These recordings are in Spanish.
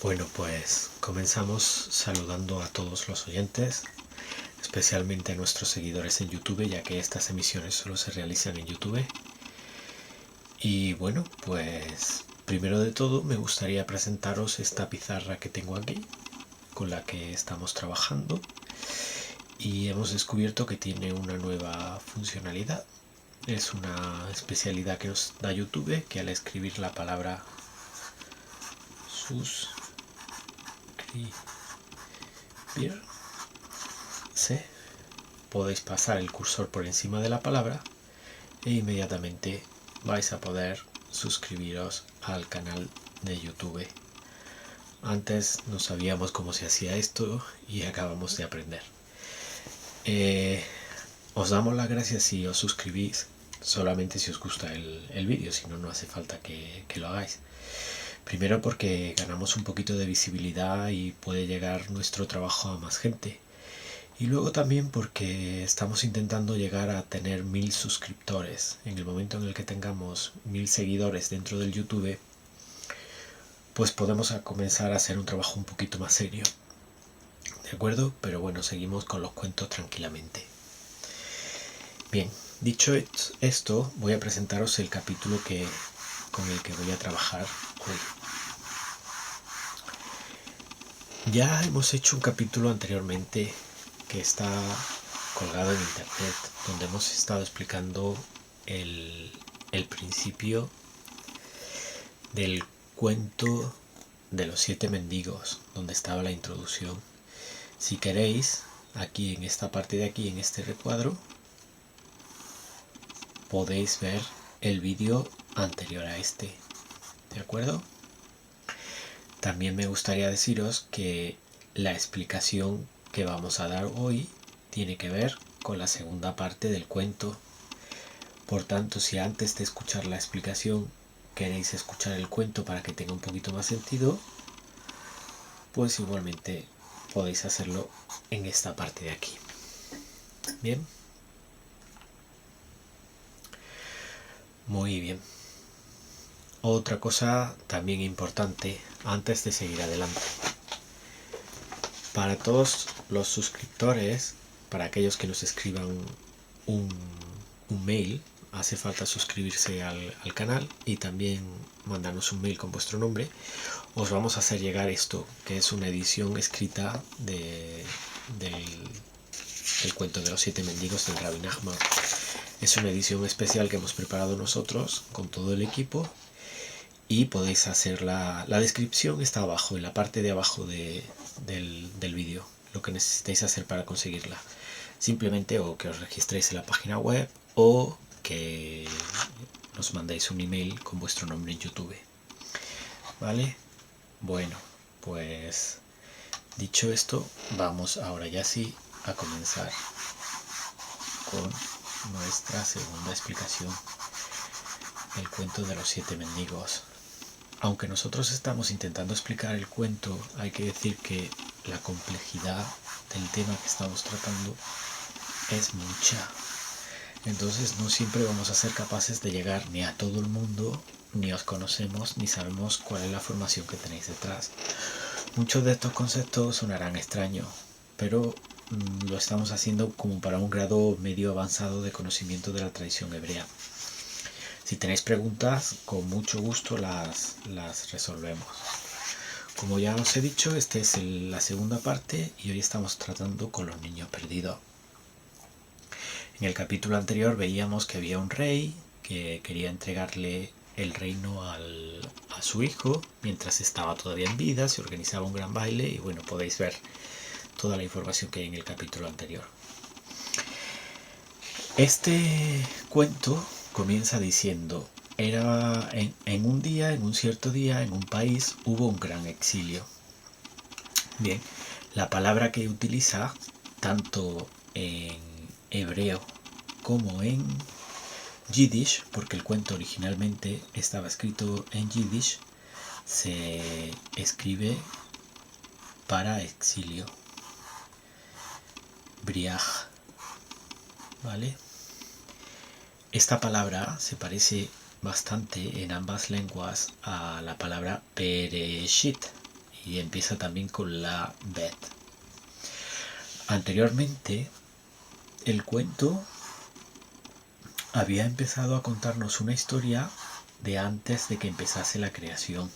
Bueno, pues comenzamos saludando a todos los oyentes, especialmente a nuestros seguidores en YouTube, ya que estas emisiones solo se realizan en YouTube. Y bueno, pues primero de todo me gustaría presentaros esta pizarra que tengo aquí, con la que estamos trabajando. Y hemos descubierto que tiene una nueva funcionalidad. Es una especialidad que nos da YouTube, que al escribir la palabra suscribirse, podéis pasar el cursor por encima de la palabra e inmediatamente vais a poder suscribiros al canal de YouTube. Antes no sabíamos cómo se hacía esto y acabamos de aprender. Os damos las gracias si os suscribís, solamente si os gusta el vídeo, si no, no hace falta que lo hagáis. Primero porque ganamos un poquito de visibilidad y puede llegar nuestro trabajo a más gente. Y luego también porque estamos intentando llegar a tener 1000 suscriptores. En el momento en el que tengamos 1000 seguidores dentro del YouTube, pues podemos comenzar a hacer un trabajo un poquito más serio. ¿De acuerdo? Pero bueno, seguimos con los cuentos tranquilamente. Bien, dicho esto, voy a presentaros el capítulo con el que voy a trabajar hoy. Ya hemos hecho un capítulo anteriormente que está colgado en internet, donde hemos estado explicando el principio del cuento de los 7 mendigos, donde estaba la introducción. Si queréis, aquí en esta parte de aquí, en este recuadro, podéis ver el vídeo anterior a este, ¿de acuerdo? También me gustaría deciros que la explicación que vamos a dar hoy tiene que ver con la segunda parte del cuento. Por tanto, si antes de escuchar la explicación queréis escuchar el cuento para que tenga un poquito más sentido, pues igualmente podéis hacerlo en esta parte de aquí. Bien. Muy bien. Otra cosa también importante antes de seguir adelante. Para todos los suscriptores, para aquellos que nos escriban un mail, hace falta suscribirse al canal y también mandarnos un mail con vuestro nombre. Os vamos a hacer llegar esto, que es una edición escrita del cuento de los 7 mendigos del Rabbi Nachman. Es una edición especial que hemos preparado nosotros con todo el equipo y podéis hacer la descripción está abajo, en la parte de abajo del vídeo, lo que necesitáis hacer para conseguirla. Simplemente o que os registréis en la página web o que nos mandéis un email con vuestro nombre en YouTube. ¿Vale? Bueno, pues dicho esto, vamos ahora ya sí a comenzar con nuestra segunda explicación, el cuento de los 7 mendigos. Aunque nosotros estamos intentando explicar el cuento, hay que decir que la complejidad del tema que estamos tratando es mucha. Entonces no siempre vamos a ser capaces de llegar ni a todo el mundo, ni os conocemos, ni sabemos cuál es la formación que tenéis detrás. Muchos de estos conceptos sonarán extraños, pero lo estamos haciendo como para un grado medio avanzado de conocimiento de la tradición hebrea. Si tenéis preguntas, con mucho gusto las resolvemos. Como ya os he dicho, esta es la segunda parte y hoy estamos tratando con los niños perdidos. En el capítulo anterior veíamos que había un rey que quería entregarle el reino a su hijo mientras estaba todavía en vida, se organizaba un gran baile y bueno, podéis ver toda la información que hay en el capítulo anterior. Este cuento comienza diciendo: era en un cierto día, en un país, hubo un gran exilio. Bien, la palabra que utiliza tanto en hebreo como en yiddish, porque el cuento originalmente estaba escrito en yiddish, se escribe para exilio, briaj, ¿vale? Esta palabra se parece bastante en ambas lenguas a la palabra Bereshit, y empieza también con la Bet. Anteriormente, el cuento había empezado a contarnos una historia de antes de que empezase la creación.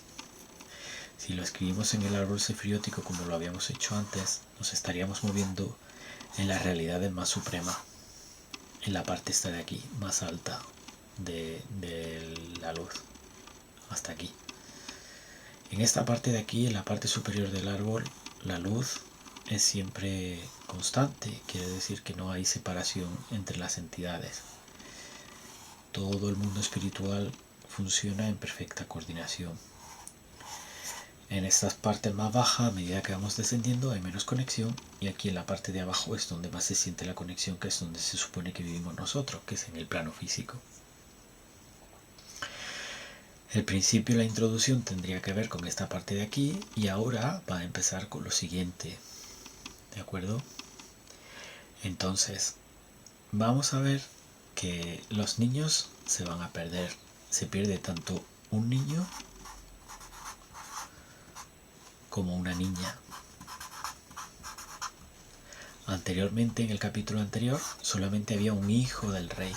Si lo escribimos en el árbol sefiriótico como lo habíamos hecho antes, nos estaríamos moviendo en la realidad más suprema, en la parte esta de aquí, más alta de la luz, hasta aquí. En esta parte de aquí, en la parte superior del árbol, la luz es siempre constante, quiere decir que no hay separación entre las entidades. Todo el mundo espiritual funciona en perfecta coordinación. En estas partes más bajas, a medida que vamos descendiendo, hay menos conexión, y aquí en la parte de abajo es donde más se siente la conexión, que es donde se supone que vivimos nosotros, que es en el plano físico. El principio y la introducción tendría que ver con esta parte de aquí, y ahora va a empezar con lo siguiente, ¿de acuerdo? Entonces, vamos a ver que los niños se van a perder. Se pierde tanto un niño como una niña. Anteriormente, en el capítulo anterior, solamente había un hijo del rey.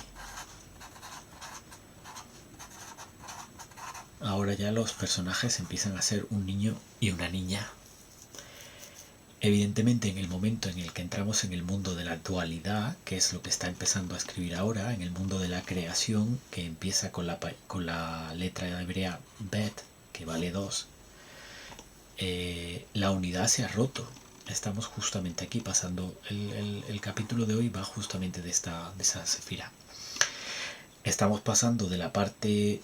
Ahora ya los personajes empiezan a ser un niño y una niña. Evidentemente, en el momento en el que entramos en el mundo de la dualidad, que es lo que está empezando a escribir ahora, en el mundo de la creación, que empieza con la letra hebrea Bet, que vale 2, la unidad se ha roto. Estamos justamente aquí pasando, el capítulo de hoy va justamente de esa sefira. Estamos pasando de la parte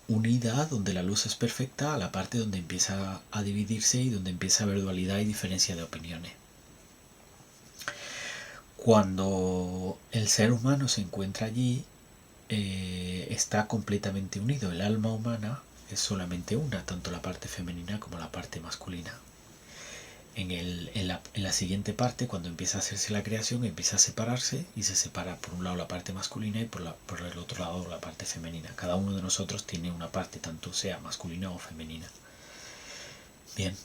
unida, donde la luz es perfecta, a la parte donde empieza a dividirse y donde empieza a haber dualidad y diferencia de opiniones. Cuando el ser humano se encuentra allí, está completamente unido. El alma humana es solamente una, tanto la parte femenina como la parte masculina. En la siguiente parte, cuando empieza a hacerse la creación, empieza a separarse, y se separa por un lado la parte masculina y por el otro lado la parte femenina. Cada uno de nosotros tiene una parte, tanto sea masculina o femenina. Bien.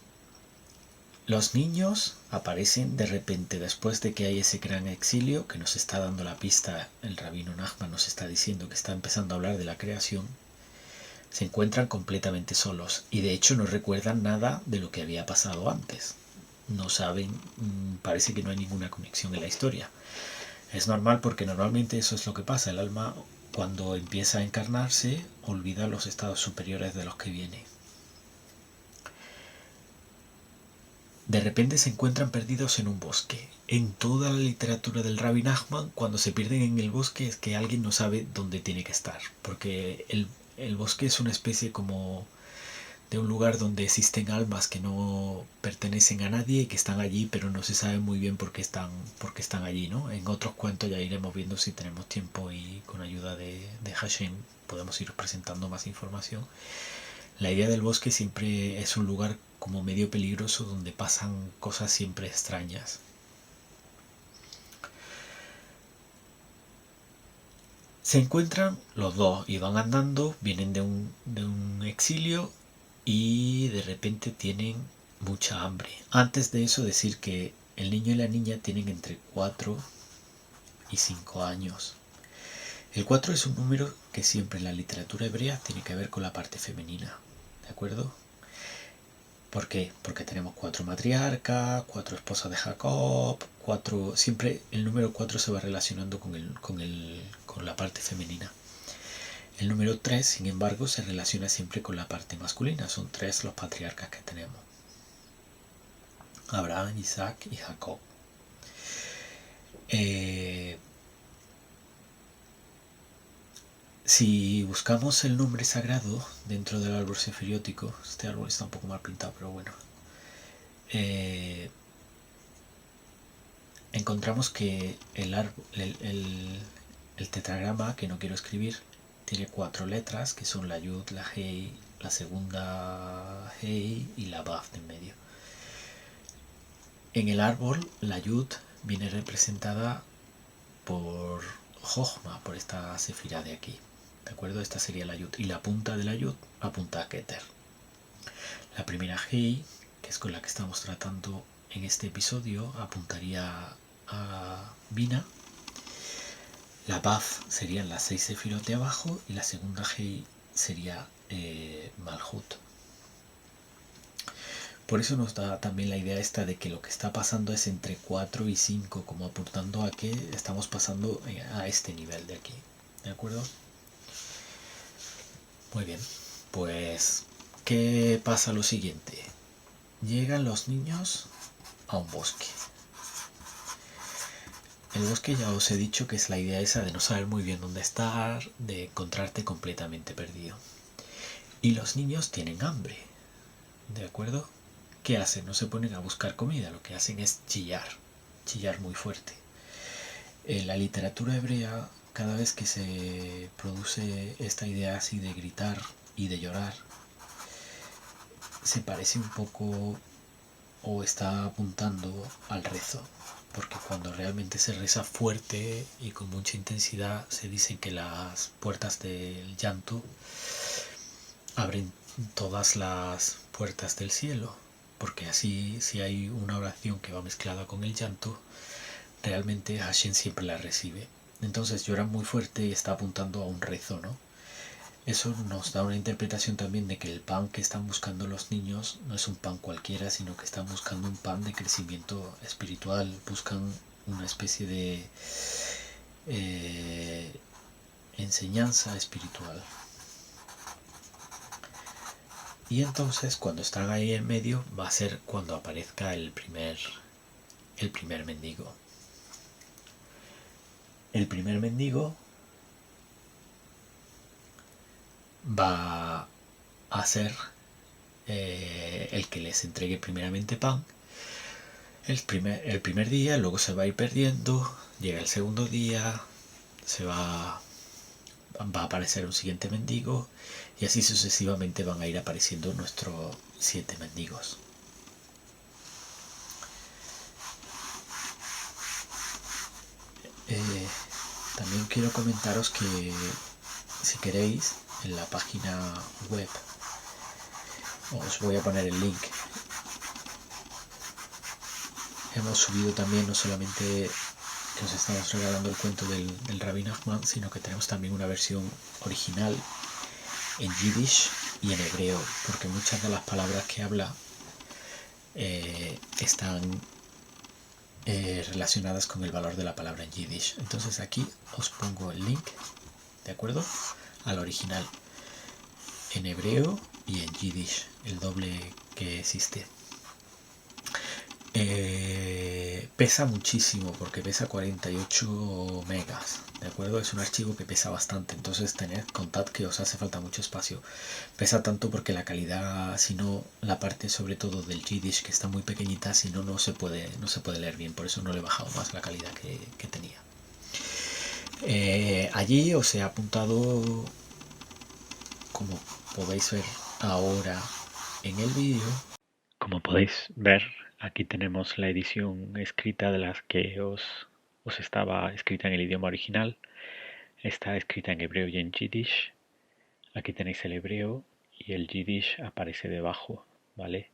Los niños aparecen de repente después de que hay ese gran exilio que nos está dando la pista. El rabino Nachman nos está diciendo que está empezando a hablar de la creación. Se encuentran completamente solos y de hecho no recuerdan nada de lo que había pasado antes. No saben, parece que no hay ninguna conexión en la historia. Es normal, porque normalmente eso es lo que pasa. El alma, cuando empieza a encarnarse, olvida los estados superiores de los que viene. De repente se encuentran perdidos en un bosque. En toda la literatura del Rabbi Nachman, cuando se pierden en el bosque es que alguien no sabe dónde tiene que estar, porque el bosque es una especie como de un lugar donde existen almas que no pertenecen a nadie y que están allí, pero no se sabe muy bien por qué están allí, ¿no? En otros cuentos ya iremos viendo, si tenemos tiempo y con ayuda de Hashem podemos ir presentando más información. La idea del bosque siempre es un lugar como medio peligroso, donde pasan cosas siempre extrañas. Se encuentran los dos y van andando, vienen de un exilio, y de repente tienen mucha hambre. Antes de eso, decir que el niño y la niña tienen entre 4 y 5 años. El 4 es un número que siempre en la literatura hebrea tiene que ver con la parte femenina, ¿de acuerdo? ¿Por qué? Porque tenemos 4 matriarcas, 4 esposas de Jacob, siempre el número 4 se va relacionando con la parte femenina. El número 3, sin embargo, se relaciona siempre con la parte masculina. Son 3 los patriarcas que tenemos: Abraham, Isaac y Jacob. Si buscamos el nombre sagrado dentro del árbol sefiriótico, este árbol está un poco mal pintado, pero bueno, encontramos que el tetragrama, que no quiero escribir, tiene 4 letras, que son la Yud, la Hei, la segunda Hei y la Baf de en medio. En el árbol, la Yud viene representada por Jochma, por esta sefira de aquí, ¿de acuerdo? Esta sería la Yud, y la punta de la Yud apunta a Keter. La primera Hei, que que es con la que estamos tratando en este episodio, apuntaría a Bina. La Baf serían las 6 sefirot de abajo y la segunda Hei sería Malhut. Por eso nos da también la idea esta de que lo que está pasando es entre 4 y 5, como apuntando a que estamos pasando a este nivel de aquí. ¿De acuerdo? Muy bien, pues ¿qué pasa lo siguiente? Llegan los niños a un bosque. El bosque ya os he dicho que es la idea esa de no saber muy bien dónde estar, de encontrarte completamente perdido. Y los niños tienen hambre, ¿de acuerdo? ¿Qué hacen? No se ponen a buscar comida, lo que hacen es chillar muy fuerte. En la literatura hebrea, cada vez que se produce esta idea así de gritar y de llorar, se parece un poco o está apuntando al rezo, porque cuando realmente se reza fuerte y con mucha intensidad, se dice que las puertas del llanto abren todas las puertas del cielo, porque así si hay una oración que va mezclada con el llanto, realmente Hashem siempre la recibe. Entonces llora muy fuerte y está apuntando a un rezo, ¿no? Eso nos da una interpretación también de que el pan que están buscando los niños no es un pan cualquiera, sino que están buscando un pan de crecimiento espiritual, buscan una especie de enseñanza espiritual. Y entonces cuando están ahí en medio va a ser cuando aparezca el primer mendigo. El primer mendigo va a ser el que les entregue primeramente pan el primer día, luego se va a ir perdiendo, llega el segundo día, va a aparecer un siguiente mendigo y así sucesivamente van a ir apareciendo nuestros 7 mendigos. También quiero comentaros que si queréis en la página web os voy a poner el link. Hemos subido también no solamente que os estamos regalando el cuento del Rabbi Nachman, sino que tenemos también una versión original en Yiddish y en hebreo, porque muchas de las palabras que habla están relacionadas con el valor de la palabra en Yiddish. Entonces aquí os pongo el link, ¿de acuerdo? Al original en hebreo y en Yiddish, el doble que existe. Pesa muchísimo porque pesa 48 megas, ¿de acuerdo? Es un archivo que pesa bastante, entonces contad que os hace falta mucho espacio. Pesa tanto porque la calidad, si no, la parte sobre todo del Yiddish que está muy pequeñita, si no, no se puede leer bien, por eso no le he bajado más la calidad que tenía. Allí os he apuntado, como podéis ver ahora en el vídeo, como podéis ver, aquí tenemos la edición escrita de las que os estaba escrita en el idioma original. Está escrita en hebreo y en Yiddish. Aquí tenéis el hebreo y el Yiddish aparece debajo, ¿vale?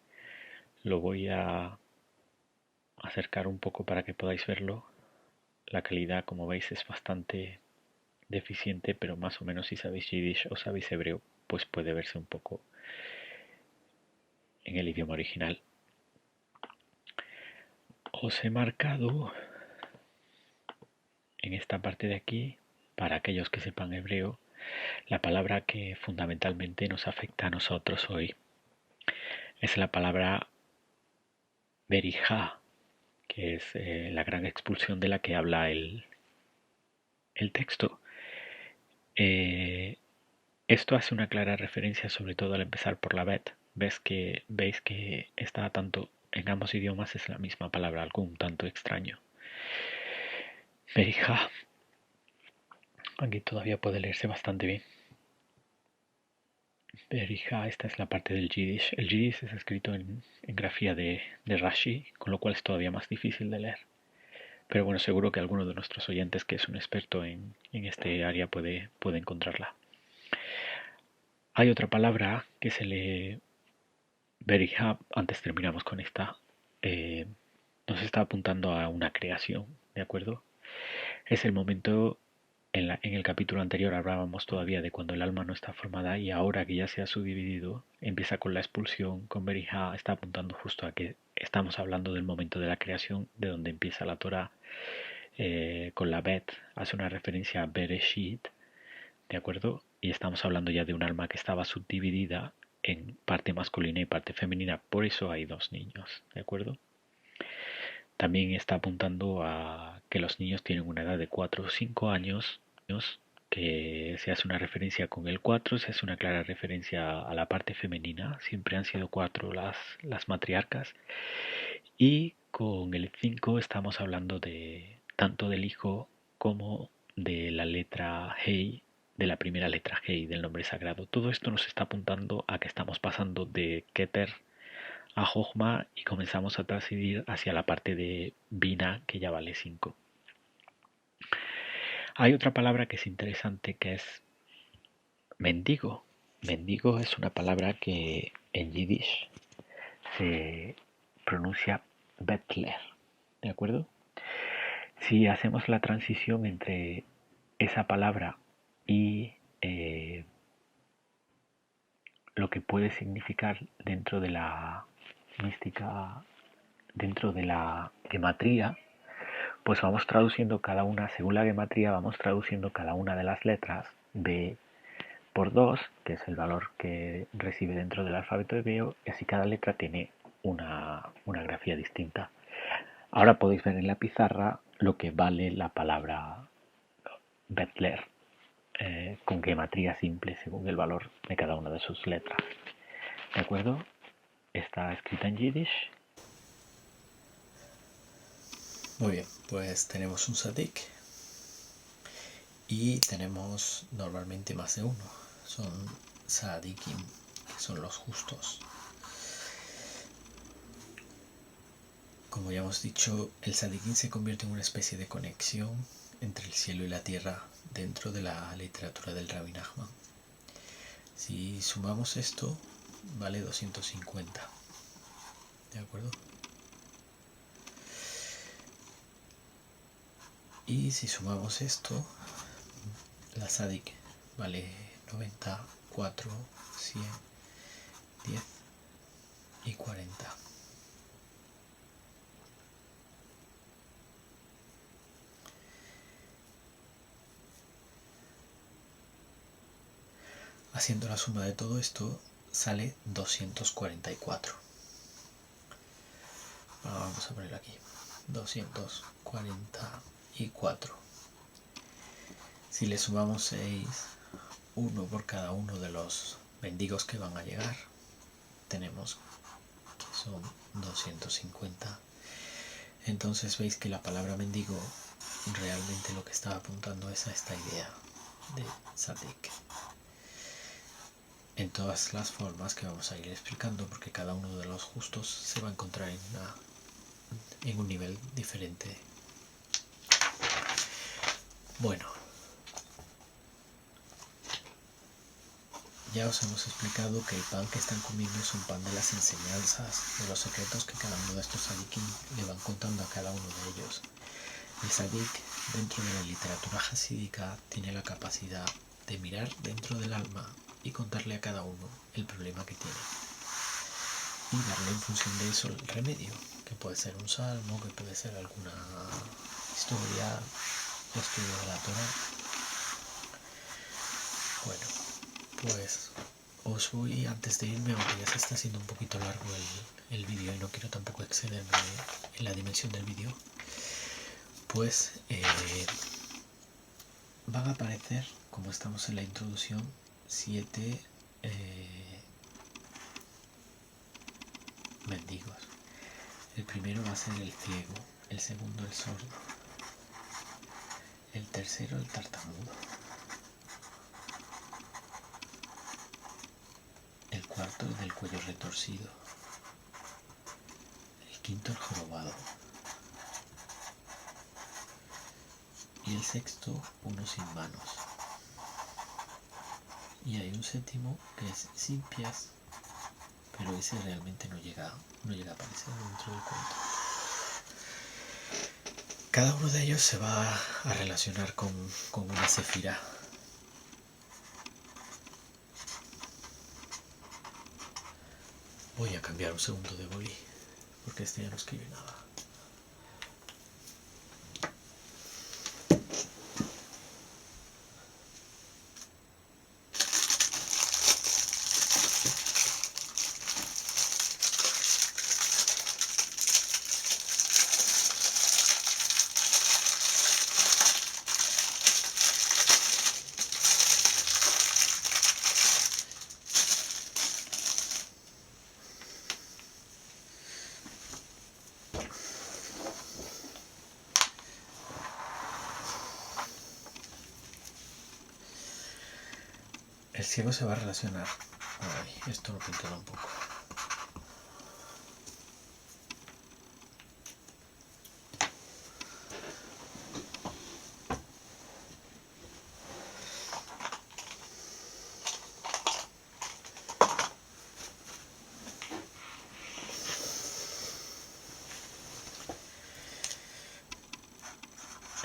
Lo voy a acercar un poco para que podáis verlo. La calidad, como veis, es bastante deficiente, pero más o menos si sabéis Yiddish o sabéis hebreo, pues puede verse un poco en el idioma original. Os he marcado en esta parte de aquí, para aquellos que sepan hebreo, la palabra que fundamentalmente nos afecta a nosotros hoy. Es la palabra berijá, que es la gran expulsión de la que habla el texto. Esto hace una clara referencia sobre todo al empezar por la bet. Veis que está tanto en ambos idiomas, es la misma palabra, algo un tanto extraño. Berijá. Aquí todavía puede leerse bastante bien. Berijá, esta es la parte del Yiddish. El Yiddish es escrito en grafía de Rashi, con lo cual es todavía más difícil de leer. Pero bueno, seguro que alguno de nuestros oyentes que es un experto en este área puede encontrarla. Hay otra palabra que se lee Berihab, antes terminamos con esta, nos está apuntando a una creación, ¿de acuerdo? Es el momento, en el capítulo anterior hablábamos todavía de cuando el alma no está formada y ahora que ya se ha subdividido, empieza con la expulsión, con Berihab, está apuntando justo a que estamos hablando del momento de la creación, de donde empieza la Torah, con la Bet, hace una referencia a Bereshit, ¿de acuerdo? Y estamos hablando ya de un alma que estaba subdividida en parte masculina y parte femenina, por eso hay dos niños, ¿de acuerdo? También está apuntando a que los niños tienen una edad de 4 o 5 años, que se hace una referencia con el 4, se hace una clara referencia a la parte femenina, siempre han sido 4 las matriarcas, y con el 5 estamos hablando de tanto del hijo como de la letra Hei, de la primera letra Hei del nombre sagrado. Todo esto nos está apuntando a que estamos pasando de Keter a Jochma y comenzamos a transidir hacia la parte de Bina, que ya vale 5. Hay otra palabra que es interesante, que es mendigo. Mendigo es una palabra que en Yiddish se pronuncia Betler, ¿de acuerdo? Si hacemos la transición entre esa palabra y lo que puede significar dentro de la mística, dentro de la gematría, pues vamos traduciendo cada una, según la gematría, vamos traduciendo cada una de las letras B por 2, que es el valor que recibe dentro del alfabeto hebreo, y así cada letra tiene una grafía distinta. Ahora podéis ver en la pizarra lo que vale la palabra Betler, con gematría simple según el valor de cada una de sus letras. ¿De acuerdo? Está escrita en Yiddish. Muy bien, pues tenemos un Sadik y tenemos normalmente más de uno. Son Sadikim, que son los justos. Como ya hemos dicho, el Sadikim se convierte en una especie de conexión entre el cielo y la tierra dentro de la literatura del Rabbi Nachman. Si sumamos esto, vale 250. ¿De acuerdo? Y si sumamos esto, la Sadik vale 90, 4, 100, 10 y 40. Haciendo la suma de todo esto, sale 244. Vamos a ponerlo aquí. 244. Si le sumamos 6, 1 por cada uno de los mendigos que van a llegar, tenemos que son 250. Entonces veis que la palabra mendigo realmente lo que está apuntando es a esta idea de Sadik, en todas las formas que vamos a ir explicando, porque cada uno de los justos se va a encontrar en un nivel diferente. Bueno, ya os hemos explicado que el pan que están comiendo es un pan de las enseñanzas, de los secretos que cada uno de estos sadikim le van contando a cada uno de ellos. El sadik, dentro de la literatura hasídica, tiene la capacidad de mirar dentro del alma y contarle a cada uno el problema que tiene y darle en función de eso el remedio, que puede ser un salmo, que puede ser alguna historia, estudio de la Torah. Bueno, pues os voy, antes de irme, aunque ya se está haciendo un poquito largo el vídeo y no quiero tampoco excederme en la dimensión del vídeo, pues van a aparecer, como estamos en la introducción, 7 mendigos. El primero va a ser el ciego, el segundo el sordo, el tercero el tartamudo, el cuarto el del cuello retorcido, el quinto el jorobado y el sexto uno sin manos. Y hay un séptimo que es sin pies pero ese realmente no llega a aparecer dentro del cuento. Cada uno de ellos se va a relacionar con una sefirá. Voy a cambiar un segundo de boli, porque este ya no escribe nada. El ciego se va a relacionar. Ay, esto lo pintará un poco.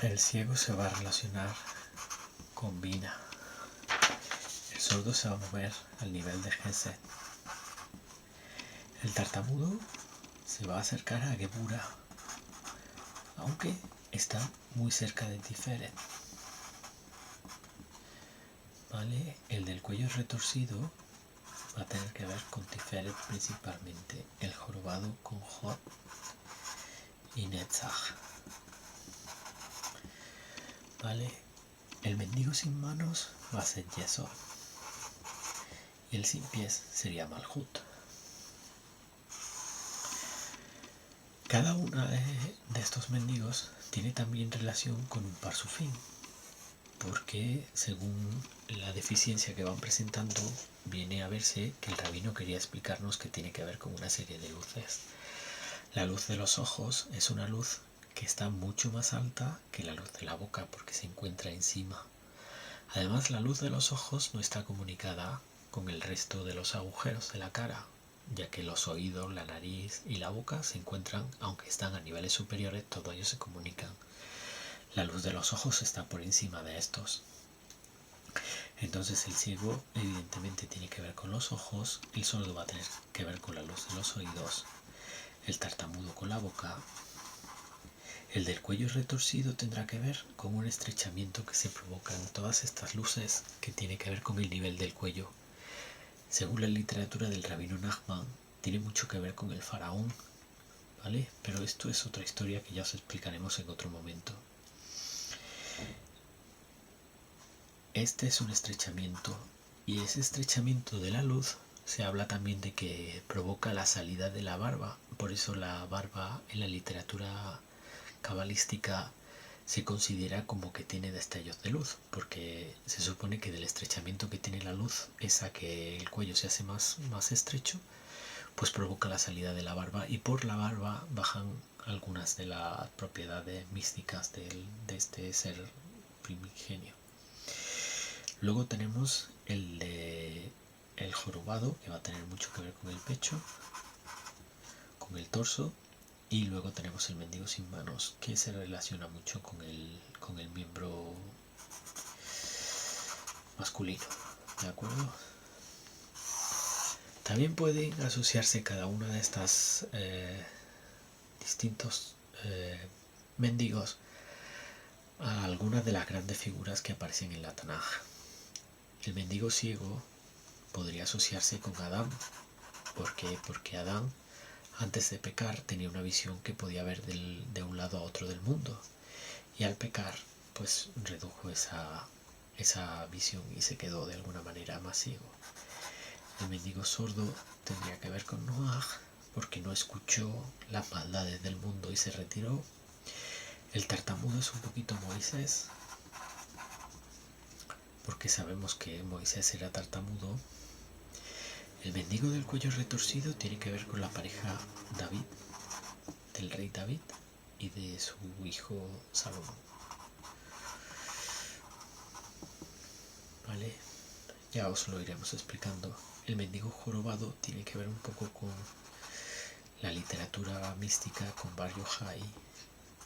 El ciego se va a relacionar con Bina. El sordo se va a mover al nivel de Gesed. El tartamudo se va a acercar a Gebura, aunque está muy cerca de Tiferet. ¿Vale? El del cuello retorcido va a tener que ver con Tiferet principalmente. El jorobado con Jod y Netzach. ¿Vale? El mendigo sin manos va a ser Yesod. Y el sin pies sería Malhut. Cada uno de estos mendigos tiene también relación con un parsufín, porque según la deficiencia que van presentando, viene a verse que el rabino quería explicarnos que tiene que ver con una serie de luces. La luz de los ojos es una luz que está mucho más alta que la luz de la boca porque se encuentra encima. Además, la luz de los ojos no está comunicada con el resto de los agujeros de la cara, ya que los oídos, la nariz y la boca se encuentran, aunque están a niveles superiores, todos ellos se comunican. La luz de los ojos está por encima de estos. Entonces el ciego evidentemente tiene que ver con los ojos, el sordo va a tener que ver con la luz de los oídos, el tartamudo con la boca. El del cuello retorcido tendrá que ver con un estrechamiento que se provoca en todas estas luces que tiene que ver con el nivel del cuello. Según la literatura del rabino Nachman, tiene mucho que ver con el faraón, ¿vale? Pero esto es otra historia que ya os explicaremos en otro momento. Este es un estrechamiento, y ese estrechamiento de la luz se habla también de que provoca la salida de la barba. Por eso la barba en la literatura cabalística se considera como que tiene destellos de luz, porque se supone que del estrechamiento que tiene la luz, esa que el cuello se hace más estrecho, pues provoca la salida de la barba, y por la barba bajan algunas de las propiedades místicas de este ser primigenio. Luego tenemos el jorobado, que va a tener mucho que ver con el pecho, con el torso. Y luego tenemos el mendigo sin manos, que se relaciona mucho con el miembro masculino, ¿de acuerdo? También pueden asociarse cada una de estas distintos mendigos a algunas de las grandes figuras que aparecen en la Tanaj. El mendigo ciego podría asociarse con Adán. ¿Por qué? Porque Adán, antes de pecar, tenía una visión que podía ver de un lado a otro del mundo, y al pecar pues redujo esa visión y se quedó de alguna manera más ciego. El mendigo sordo tendría que ver con Noaj, porque no escuchó las maldades del mundo y se retiró. El tartamudo es un poquito Moisés, porque sabemos que Moisés era tartamudo. El mendigo del cuello retorcido tiene que ver con la pareja David, del rey David, y de su hijo Salomón. ¿Vale? Ya os lo iremos explicando el mendigo jorobado tiene que ver un poco con la literatura mística, con Bar Yochai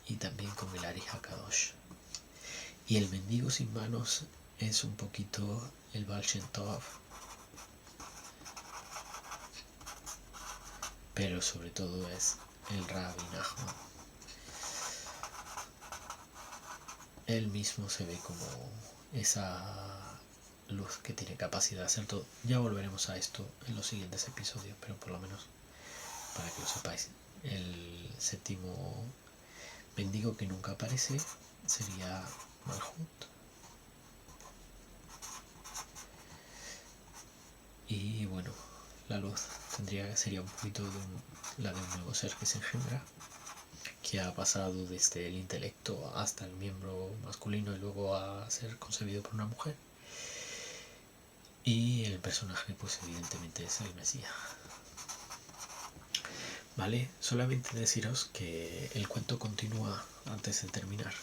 y también con el Ari HaKadosh. Y el mendigo sin manos es un poquito el Baal Shem Tov, pero sobre todo es el Rabbi Nachman. Él mismo se ve como esa luz que tiene capacidad de hacer todo. Ya volveremos a esto en los siguientes episodios, pero por lo menos para que lo sepáis. El séptimo mendigo que nunca aparece sería Malhut. Y bueno, la luz sería un poquito la de un nuevo ser que se engendra, que ha pasado desde el intelecto hasta el miembro masculino y luego a ser concebido por una mujer. Y el personaje pues evidentemente es el Mesías. Vale, solamente deciros que el cuento continúa antes de terminar.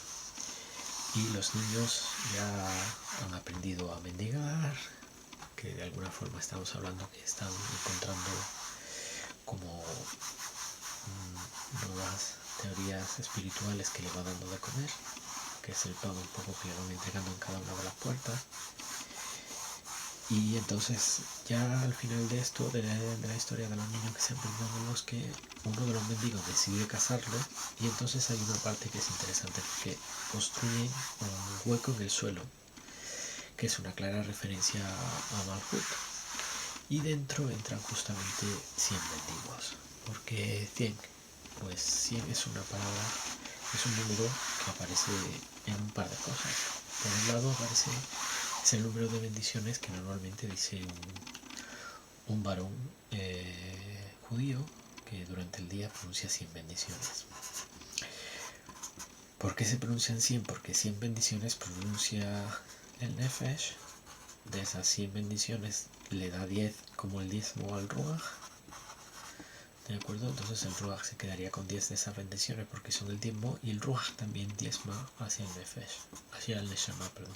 Y los niños ya han aprendido a mendigar, que de alguna forma estamos hablando que están encontrando como nuevas teorías espirituales que le va dando de comer, que es el pan un poco que le van entregando en cada una de las puertas. Y entonces ya al final de esto, de la historia de los niños que se han perdido en el bosque, uno de los mendigos decide cazarlo, y entonces hay una parte que es interesante porque construyen un hueco en el suelo, que es una clara referencia a Malhut, y dentro entran justamente 100 mendigos, porque 100, pues 100 es una palabra, es un número que aparece en un par de cosas. Por un lado aparece, es el número de bendiciones que normalmente dice un varón judío que durante el día pronuncia 100 bendiciones. ¿Por qué se pronuncian 100? Porque 100 bendiciones pronuncia el Nefesh. De esas 100 bendiciones le da 10 como el diezmo al Ruach. ¿De acuerdo? Entonces el Ruach se quedaría con 10 de esas bendiciones porque son el diezmo, y el Ruach también diezma hacia el Nefesh, hacia el Neshama, perdón.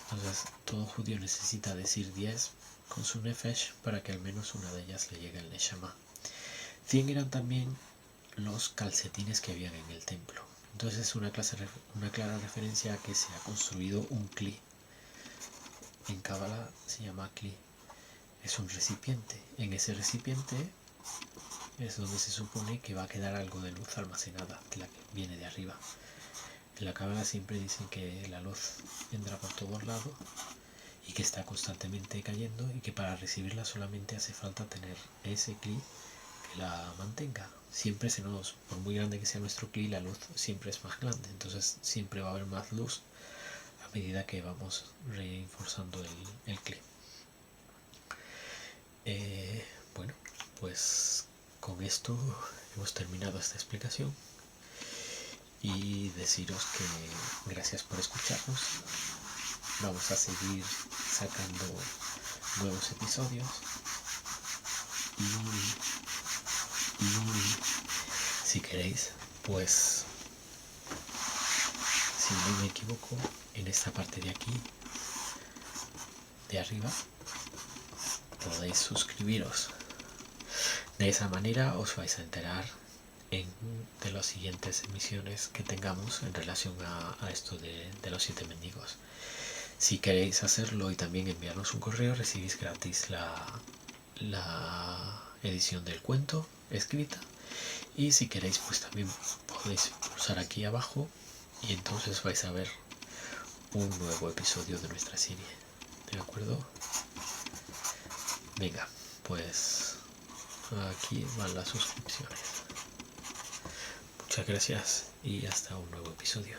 Entonces todo judío necesita decir 10 con su Nefesh para que al menos una de ellas le llegue al Neshama. 100 eran también los calcetines que habían en el templo. Entonces es una clara referencia a que se ha construido un Kli. En Kabbalah se llama Kli. Es un recipiente. En ese recipiente es donde se supone que va a quedar algo de luz almacenada, de la que viene de arriba. En la Kabbalah siempre dicen que la luz vendrá por todos lados y que está constantemente cayendo, y que para recibirla solamente hace falta tener ese Kli que la mantenga. Siempre por muy grande que sea nuestro Kli, la luz siempre es más grande, entonces siempre va a haber más luz a medida que vamos reforzando el Kli. Bueno, pues con esto hemos terminado esta explicación, y deciros que gracias por escucharnos. Vamos a seguir sacando nuevos episodios, y si queréis, pues si no me equivoco, en esta parte de aquí, de arriba, podéis suscribiros. De esa manera os vais a enterar de las siguientes emisiones que tengamos en relación a esto de los 7 mendigos. Si queréis hacerlo y también enviarnos un correo, recibís gratis la edición del cuento escrita, y si queréis pues también podéis pulsar aquí abajo y entonces vais a ver un nuevo episodio de nuestra serie. ¿De acuerdo? Venga, pues aquí van las suscripciones. Muchas gracias y hasta un nuevo episodio.